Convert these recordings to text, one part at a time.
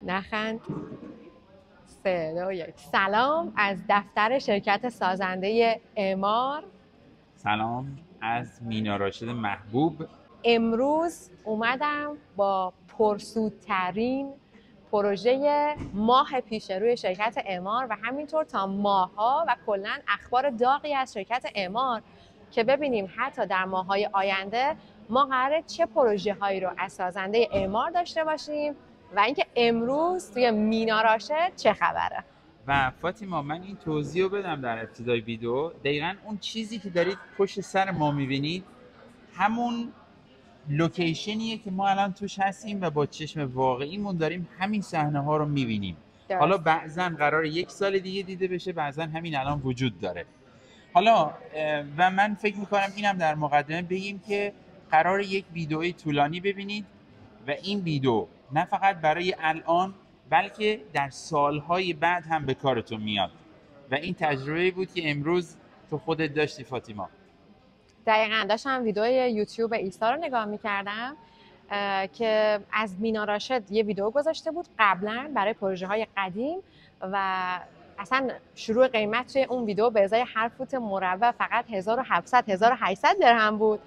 نخند. 3 2 1. سلام از دفتر شرکت سازنده اعمار. سلام از مینا راشد محبوب. امروز اومدم با پرسودترین پروژه ماه پیش روی شرکت اعمار و همینطور تا ماه‌ها و کلاً اخبار داغی از شرکت اعمار که ببینیم حتی در ماه‌های آینده ما قراره چه پروژه هایی رو از سازنده اعمار داشته باشیم و اینکه امروز توی مینا راشد چه خبره. و فاطیما، من این توضیح رو بدم در ابتدای ویدیو. دقیقاً اون چیزی که دارید پشت سر ما میبینید همون لوکیشنیه که ما الان توش هستیم و با چشم واقعیمون داریم همین صحنه ها رو میبینیم. حالا بعضاً قرار 1 سال دیگه دیده بشه، بعضاً همین الان وجود داره. حالا و من فکر میکنم اینم در مقدمه بگیم که قرار یک ویدئوی طولانی ببینید و این ویدیو نه فقط برای الان بلکه در سالهای بعد هم به کارتون میاد و این تجربه بود که امروز تو خودت داشتی فاطیما. دقیقاً داشتم ویدیو یوتیوب ایستا رو نگاه میکردم که از مینا راشد یه ویدیو گذاشته بود قبلا برای پروژه های قدیم و اصلا شروع قیمت توی اون ویدیو به ازای هر فوت مربع فقط 1700 1800 درهم بود.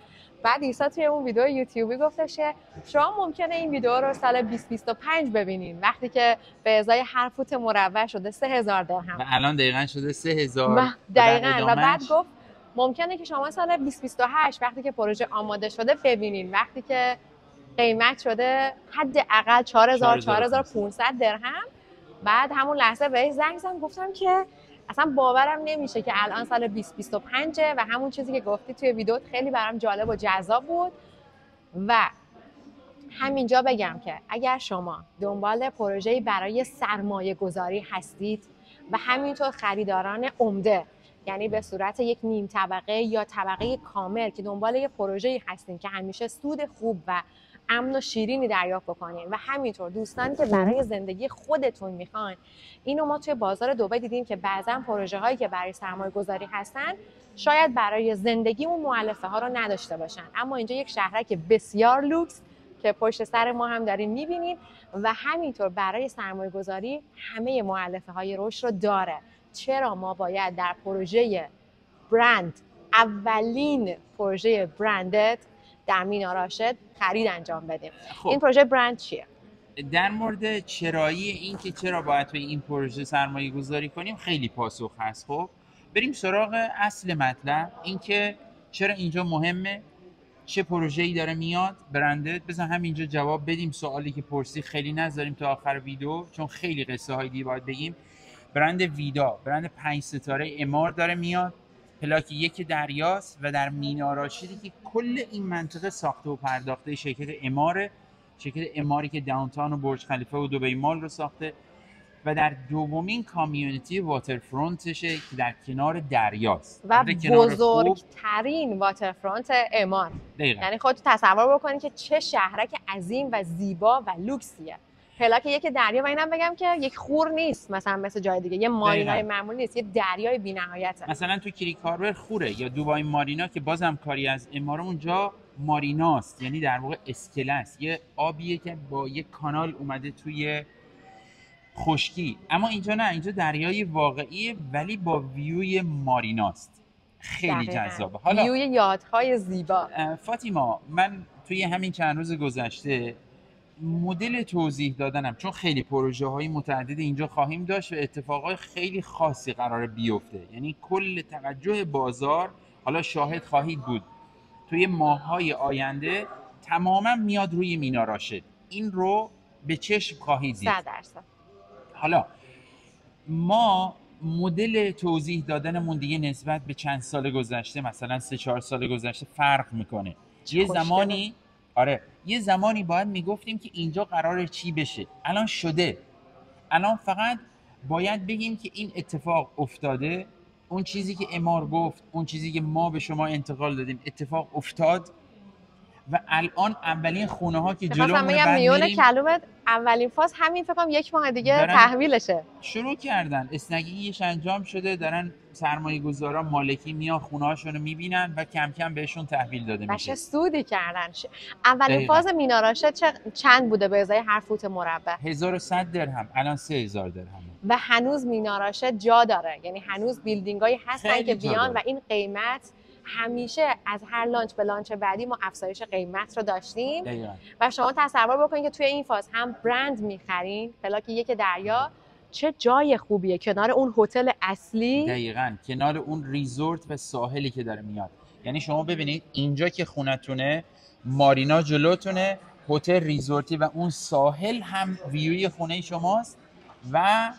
بعد ایسا توی اون ویدیو یوتیوبی گفتش که شما ممکنه این ویدیو رو سال 2025 ببینین وقتی که به ازای هر فوت مربع شده 3000 درهم و الان دقیقاً شده 3000. دقیقاً و بعد گفت ممکنه که شما سال 2028 وقتی که پروژه آماده شده ببینین وقتی که قیمت شده حداقل 4000 4500 درهم. بعد همون لحظه بهش زنگ زدم گفتم که اصلا باورم نمیشه که الان سال 2025 و همون چیزی که گفتی توی ویدیوت خیلی برام جالب و جذاب بود. و همینجا بگم که اگر شما دنبال پروژه‌ای برای سرمایه گذاری هستید و همینطور خریداران عمده، یعنی به صورت یک نیم طبقه یا طبقه کامل که دنبال یک پروژه‌ای هستین که همیشه سود خوب و امن و شیرینی دریافت بکنین و همینطور دوستانی که برای زندگی خودتون میخوان، اینو ما توی بازار دبی دیدیم که بعضا پروژه هایی که برای سرمایه گذاری هستن شاید برای زندگی اون مؤلفه ها رو نداشته باشن، اما اینجا یک شهرک بسیار لوکس که پشت سر ما هم دارین میبینین و همینطور برای سرمایه گذاری همه مؤلفه های رشد رو داره. چرا ما باید در پروژه برند، اولین پروژه برندت در مینا راشد خرید انجام بدیم؟ این پروژه برند چیه؟ در مورد چرایی این که چرا باید توی این پروژه سرمایه گذاری کنیم خیلی پاسخ هست. خب بریم سراغ اصل مطلب، این که چرا اینجا مهمه، چه پروژه‌ای داره میاد برندت. بذار همینجا جواب بدیم سوالی که پرسی، خیلی نذاریم تا آخر ویدیو چون خیلی قصه های دیگه باید بگیم. برند ویدا، برند 5 ستاره اعمار داره میاد، پلاک 1 دریاست و در مینا راشدی که کل این منطقه ساخته و پرداخته شرکت اعماره، شرکت اعماری که داونتاون و برج خلیفه و دبی مال رو ساخته و در دومین کامیونیتی واترفرونتشه که در کنار دریاست و بزرگترین واترفرونت اعمار. یعنی خودت تصور بکنید که چه شهرک عظیم و زیبا و لوکسیه. پلاک 1 دریا و اینم بگم که یک خور نیست مثلا مثل جای دیگه، یه مارینای معمولی نیست، یه دریای بی‌نهایته. مثلا تو کریک هاربر خوره یا دوبای مارینا که بازم کاری از اعمار اونجا ماریناست، یعنی در واقع اسکله است، یه آبیه که با یه کانال اومده توی خشکی. اما اینجا نه، اینجا دریای واقعیه ولی با ویوی ماریناست، خیلی جذابه. حالا ویوی یادهای زیبا. فاطیما، من توی همین چند روز گذشته مدل توضیح دادنم، چون خیلی پروژه های متعدد اینجا خواهیم داشت و اتفاقای خیلی خاصی قراره بیفته، یعنی کل توجه بازار، حالا شاهد خواهید بود توی ماه‌های آینده تماما میاد روی مینا راشد. این رو به چشم خواهید دید. 100%. حالا ما مدل توضیح دادنمون دیگه نسبت به چند سال گذشته، مثلا 3-4 سال گذشته فرق میکنه. یه زمانی باید میگفتیم که اینجا قراره چی بشه، الان شده. الان فقط باید بگیم که این اتفاق افتاده، اون چیزی که اعمار گفت، اون چیزی که ما به شما انتقال دادیم اتفاق افتاد و الان اولین خونه ها که میخواستم جلومونه بگم بعد میون میریم کلومت اولین فاز همین فکر کنم 1 ماه دیگه دارن تحویلشه. شروع کردن، اسنگینگش انجام شده، دارن سرمایه گذاران مالکی میان خونه هاشون رو میبینن و کم کم بهشون تحویل داده و میشه. چه سودی کردن. اولین دقیقاً. فاز میناراشه چند بوده به ازای هر فوت مربع؟ 1100 درهم، الان 3000 درهم. و هنوز میناراشه جا داره، یعنی هنوز بیلدینگایی هستن خیلی که جا بیان داره. و این قیمت همیشه از هر لانچ به لانچ بعدی ما افزایش قیمت رو داشتیم. دقیقاً. و شما تصور بکنید که توی این فاز هم برند میخرین، پلاک 1 دریا چه جای خوبیه کنار اون هتل اصلی. دقیقاً کنار اون ریزورت و ساحلی که داره میاد. یعنی شما ببینید اینجا که خونتونه، مارینا جلوتونه، هتل ریزورتی و اون ساحل هم ویوی خونه شماست و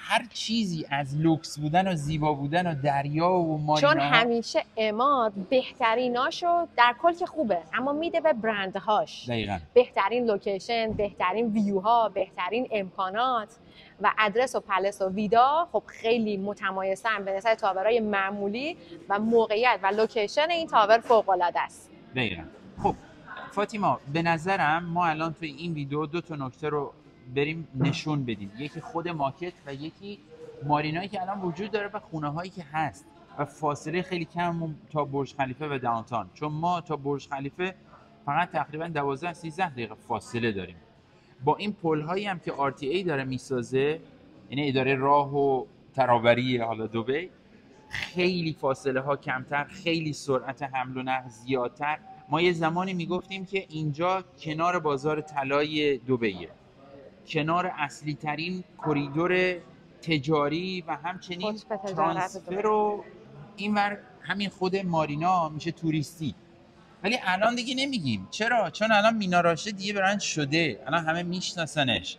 هر چیزی از لوکس بودن و زیبا بودن و دریا و مارینا. چون همیشه اماد بهتریناشو در کل که خوبه اما میده به برندهاش. دقیقاً. بهترین لوکیشن، بهترین ویوها، بهترین امکانات و ادرس و پلس و ویدا خب خیلی متمایزن به نسبت تاورهای معمولی و موقعیت و لوکیشن این تاور فوق العاده است. دقیقاً. خب فاطیما، به نظرم ما الان توی این ویدیو 2 تا نکته رو بریم نشون بدیم، یکی خود مارکت و یکی مارینایی که الان وجود داره و خونه هایی که هست و فاصله خیلی کم تا برج خلیفه و داونتاون، چون ما تا برج خلیفه فقط تقریبا 12-13 دقیقه فاصله داریم. با این پل هایی هم که RTA داره میسازه، یعنی اداره راه و ترابری حالا دبی، خیلی فاصله ها کمتر، خیلی سرعت حمل و نقل زیادتر. ما یه زمانی میگفتیم که اینجا کنار بازار طلای دبیه، کنار اصلی ترین کریدور تجاری و همچنین ترانسفر و اینور همین خود مارینا میشه توریستی. ولی الان دیگه نمیگیم. چرا؟ چون الان مینا راشد دیگه برند شده، الان همه میشناسنش.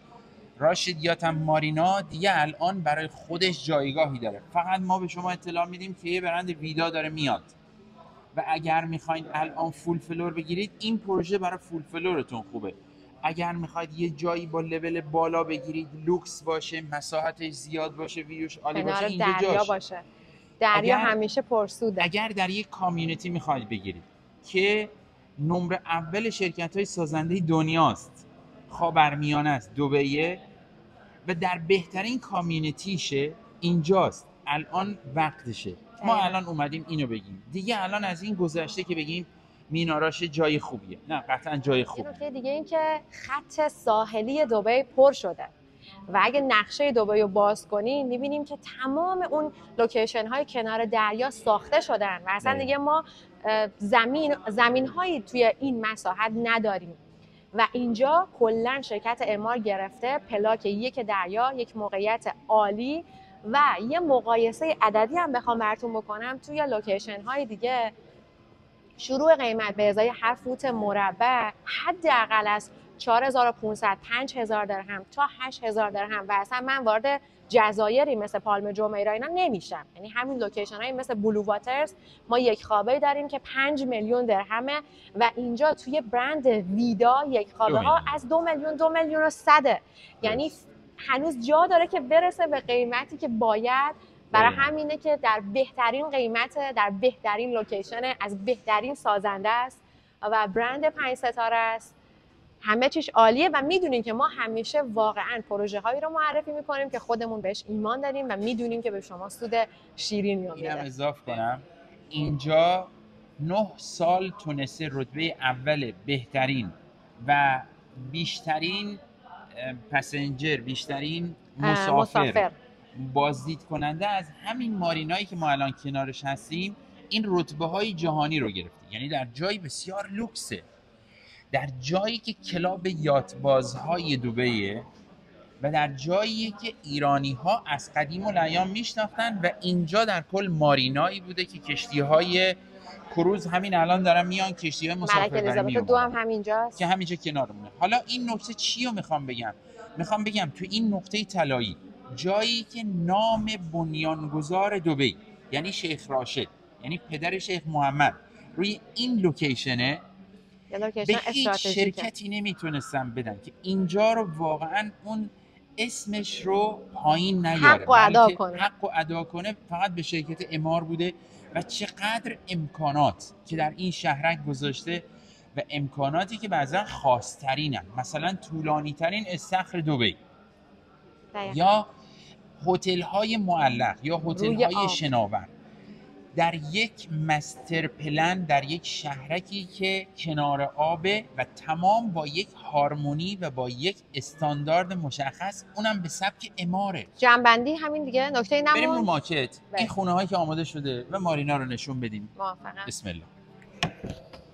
راشدیات هم مارینا دیگه الان برای خودش جایگاهی داره. فقط ما به شما اطلاع میدیم که یه برند ویدا داره میاد و اگر میخواین الان فول فلور بگیرید، این پروژه برای فول فلورتون خوبه. اگر میخواید یه جایی با لول بالا بگیرید، لوکس باشه، مساحتش زیاد باشه، ویوش عالی باشه، اینجا دریا جاشه. باشه. دریا همیشه پرسوده. اگر در یک کامیونیتی میخواید بگیرید که نمره اول شرکت‌های سازنده دنیاست، خاورمیانه است، دبیه و در بهترین کامیونیتیشه، اینجاست. الان وقتشه. ما الان اومدیم اینو بگیم. دیگه الان از این گذشته که بگیم میناراش جای خوبیه. نه، قطعا جای خوبیه. نکته دیگه این که خط ساحلی دبی پر شده و اگه نقشه دبی رو باز کنین می‌بینیم که تمام اون لوکیشن های کنار دریا ساخته شدن و اصلا دیگه ما زمین‌هایی توی این مساحت نداریم و اینجا کلا شرکت اعمار گرفته پلاک 1 دریا، یک موقعیت عالی و یه مقایسه عددی هم بخوام براتون بکنم توی لوکیشن های دیگه شروع قیمت به ازای هر فوت مربع حداقل از 4500 5000 درهم تا 8000 درهم و اصلا من وارد جزایری مثل پالم جمیرا اینا نمیشم. یعنی همین لوکیشن های مثل بلو واترز ما یک خوابه داریم که 5 میلیون درهمه و اینجا توی برند ویدا یک خوابه ها از 2 میلیون 2 میلیون و 100. یعنی هنوز جا داره که برسه به قیمتی که باید. برای همینه که در بهترین قیمت، در بهترین لوکیشن، از بهترین سازنده است و برند 5 ستاره است. همه چیش عالیه و میدونیم که ما همیشه واقعا پروژه هایی رو معرفی میکنیم که خودمون بهش ایمان داریم و میدونیم که به شما سود شیرین میاد. اینم اضافه کنم، اینجا 9 سال تونسته رتبه اول بهترین و بیشترین پسنجر، بیشترین مسافر بازدید کننده از همین مارینایی که ما الان کنارش هستیم این رتبه های جهانی رو گرفته. یعنی در جایی بسیار لوکسه، در جایی که کلاب یاتبازهای دبیه و در جایی که ایرانی ها از قدیم الایام میشناختن و اینجا در کل مارینایی بوده که کشتی های کروز همین الان دارن میان، کشتی های مسافربری میان. دو هم همینجاست که همینجا کنارمونه. حالا این نکته چی رو میخوام بگم؟ میخوام بگم تو این نقطه طلایی، جایی که نام بنیانگذار دبی یعنی شیخ راشد، یعنی پدر شیخ محمد روی این لوکیشنه، به هیچ شرکتی نمیتونستم بدن که اینجا رو واقعا اون اسمش رو پایین نیاره، حق و ادا کنه. فقط به شرکت اعمار بوده و چقدر امکانات که در این شهرک گذاشته و امکاناتی که بعضا خاص‌ترینن، مثلا طولانی ترین استخر دبی یا هتل‌های معلق یا هتل‌های شناور در یک مستر پلن، در یک شهرکی که کنار آبه و تمام با یک هارمونی و با یک استاندارد مشخص، اونم به سبک اماره. جنبندی همین دیگه، نکته نمون. بریم رو ماکت. این خونه هایی که آماده شده و مارینا رو نشون بدیم. موافقم. بسم الله.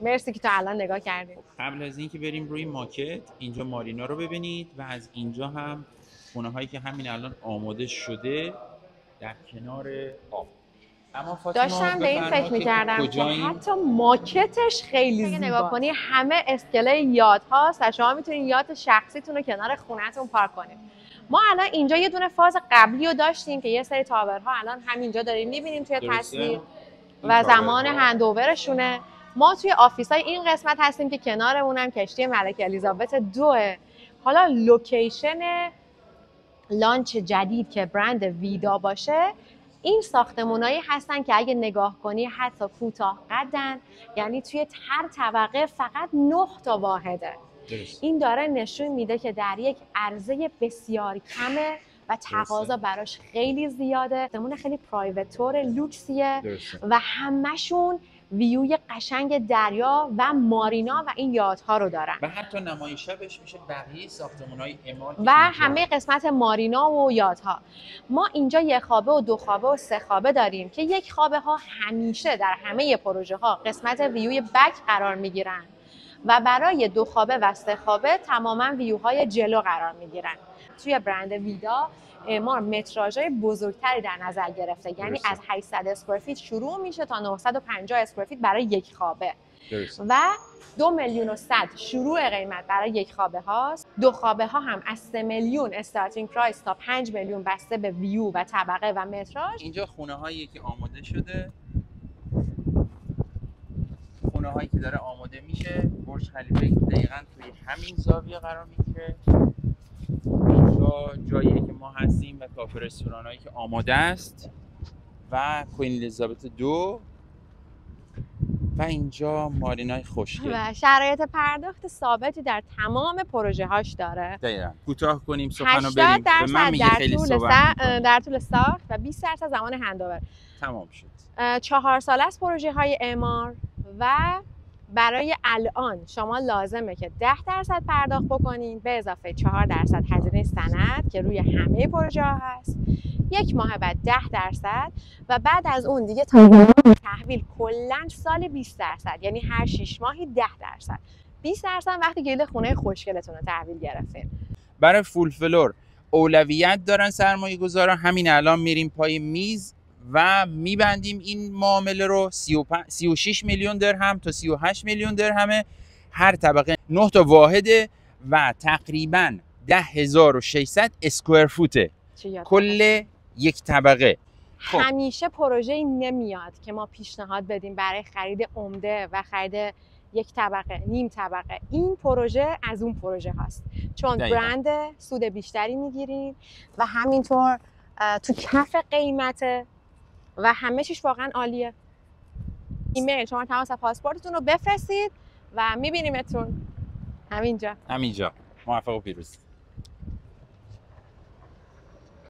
مرسی که تا الان نگاه کردیم. قبل از اینکه بریم روی ماکت، اینجا مارینا رو ببینید و از اینجا هم خونه هایی که همین الان آماده شده در کنار آب. داشتم به این فکر می‌کردم که حتی ماکتش خیلی زیباست. نگاه کنی همه اسکله یات هاست و شما میتونید یات شخصیتون رو کنار خونه‌تون پارک کنید. ما الان اینجا یه دونه فاز قبلی رو داشتیم که یه سری تاورها الان همینجا داریم می‌بینیم توی تصویر و زمان هندوورشونه. ما توی آفیس‌های این قسمت هستیم که کنارمون هم کشتی ملکه الیزابت 2. حالا لوکیشن لانچ جدید که برند ویدا باشه، این ساختمونایی هستن که اگه نگاه کنی حتی کوتاه قدن، یعنی توی هر طبقه فقط 9 تا واحده. این داره نشون میده که در یک عرضه بسیار کمه و تقاضا براش خیلی زیاده. ساختمون خیلی پرایوتور لوکسیه و همشون ویوی قشنگ دریا و مارینا و این یات‌ها رو دارن و حتی نمایش شبش میشه بقیه ساختمان‌های امال و همه قسمت مارینا و یات‌ها. ما اینجا 1 خوابه و 2 خوابه و 3 خوابه داریم که 1 خوابه ها همیشه در همه پروژه ها قسمت ویوی بک قرار میگیرن و برای 2 خوابه و 3 خوابه تماما ویوهای جلو قرار میگیرن. توی برند ویدا ما متراژهای بزرگتری در نظر گرفته، یعنی از 800 اسکوئر فیت شروع میشه تا 950 اسکوئر فیت برای 1 خوابه و 2 میلیون و 100 شروع قیمت برای 1 خوابه هاست. 2 خوابه ها هم از 3 میلیون استارتینگ پرایس تا 5 میلیون بسته به ویو و طبقه و متراژ. اینجا خونه هایی که آماده شده، خونه هایی که داره آماده میشه. برج خلیفه دقیقاً توی همین زاویه قرار میگیره. اینجا جاییه که ما هستیم و کافه رستوران هایی که آماده است و کوین الیزابت 2 و اینجا مارینای خوشگل و شرایط پرداخت ثابتی در تمام پروژه هاش داره. دقیقاً. کوتاه کنیم سخنو بریم. به من میگه خیلی در طول ساخت و 20% زمان هندوور تمام شد. 4 سال است پروژه های اعمار و برای الان شما لازمه که 10% پرداخت بکنین به اضافه 4% هزینه سند که روی همه پروژه ها هست. 1 ماه بعد 10% و بعد از اون دیگه تحویل کلاً سال 20%، یعنی هر 6 ماهی 10%. 20% وقتی گیل خونه خوشگلتون رو تحویل گرفتین. برای فول فلور اولویت دارن سرمایه گذارا. همین الان میریم پای میز و میبندیم این معامله رو. 36 میلیون درهم تا 38 میلیون درهمه. هر طبقه 9 تا واحده و تقریباً 10,600 اسکوئر فوته کل یک طبقه. خب. همیشه پروژه‌ای نمیاد که ما پیشنهاد بدیم برای خرید عمده و خرید 1 طبقه، نیم طبقه. این پروژه از اون پروژه هاست چون برند سود بیشتری میگیرین و همینطور تو کف قیمته و همه چیش واقعا عالیه. ایمیل شما تماس پاسپورتتون رو بفرستید و میبینیمتون همینجا. موفق و پیروز.